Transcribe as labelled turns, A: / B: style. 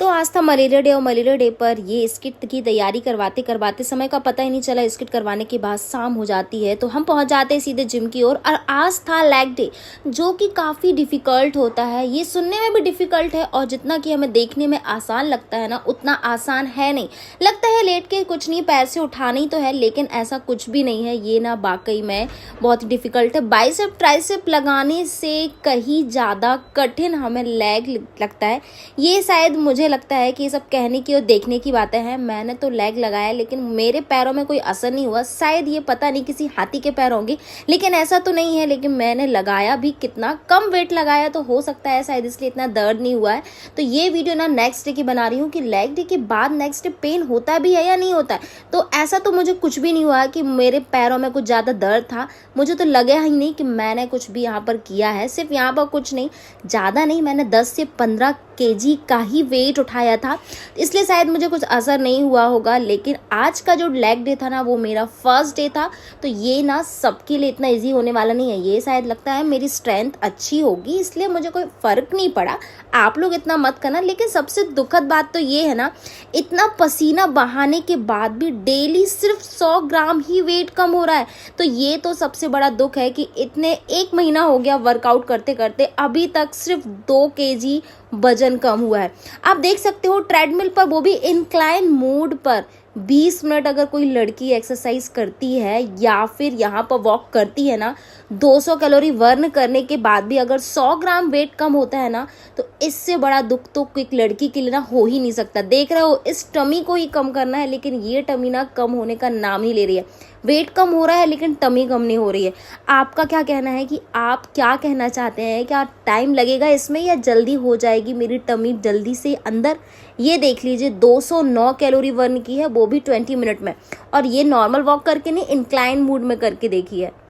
A: आज था malaria day और मलेरिया डे पर ये स्किट की तैयारी करवाते करवाते समय का पता ही नहीं चला। स्किट करवाने के बाद शाम हो जाती है तो हम पहुंच जाते हैं सीधे जिम की ओर। और आज था लेग डे जो कि काफ़ी डिफ़िकल्ट होता है। ये सुनने में भी डिफ़िकल्ट है और जितना कि हमें देखने में आसान लगता है ना, उतना आसान है नहीं। लगता है लेट के कुछ नहीं, पैर से उठाना ही तो है, लेकिन ऐसा कुछ भी नहीं है। ये ना वाकई में बहुत ही डिफ़िकल्ट है। बाइसेप ट्राइसेप लगाने से कहीं ज़्यादा कठिन हमें लेग लगता है। ये शायद मुझे लगता है कि ये सब कहने की और देखने की बातें हैं। मैंने तो लेग लगाया लेकिन मेरे पैरों में कोई असर नहीं हुआ। शायद ये पता नहीं किसी हाथी के पैर होंगे, लेकिन ऐसा तो नहीं है। लेकिन मैंने लगाया भी कितना कम वेट लगाया, तो हो सकता है शायद इसलिए इतना दर्द नहीं हुआ है। तो ये वीडियो ना नेक्स्ट डे की बना रही हूँ कि लेग डे के बाद नेक्स्ट डे पेन होता भी है या नहीं होता है। तो ऐसा तो मुझे कुछ भी नहीं हुआ कि मेरे पैरों में कुछ ज़्यादा दर्द था। मुझे तो लगा ही नहीं कि मैंने कुछ भी यहाँ पर किया है। सिर्फ यहाँ पर कुछ नहीं, ज़्यादा नहीं, मैंने 10 से 15 केजी का ही वेट उठाया था, इसलिए शायद मुझे कुछ असर नहीं हुआ होगा। लेकिन आज का जो लेग डे था ना, वो मेरा फर्स्ट डे था। तो ये ना सबके लिए इतना इजी होने वाला नहीं है। ये शायद लगता है मेरी स्ट्रेंथ अच्छी होगी, इसलिए मुझे कोई फ़र्क नहीं पड़ा। आप लोग इतना मत करना। लेकिन सबसे दुखद बात तो ये है ना, इतना पसीना बहाने के बाद भी डेली सिर्फ 100 ग्राम ही वेट कम हो रहा है। तो ये तो सबसे बड़ा दुख है कि इतने 1 महीना हो गया वर्कआउट करते करते, अभी तक सिर्फ 2 केजी वजन कम हुआ है। आप देख सकते हो ट्रेडमिल पर, वो भी इंक्लाइन मोड पर 20 मिनट अगर कोई लड़की एक्सरसाइज करती है या फिर यहाँ पर वॉक करती है ना, 200 कैलोरी बर्न करने के बाद भी अगर 100 ग्राम वेट कम होता है ना, तो इससे बड़ा दुख तो एक लड़की के लिए ना हो ही नहीं सकता। देख रहे हो, इस टमी को ही कम करना है, लेकिन ये टमी ना कम होने का नाम ही ले रही है। वेट कम हो रहा है लेकिन टमी कम नहीं हो रही है। आपका क्या कहना है कि आप क्या कहना चाहते हैं? क्या टाइम लगेगा इसमें या जल्दी हो जाएगी मेरी टमी जल्दी से अंदर? ये देख लीजिए, 209 कैलोरी बर्न की है, वो भी 20 मिनट में। और ये नॉर्मल वॉक करके नहीं, इंक्लाइन मूड में करके देखी है।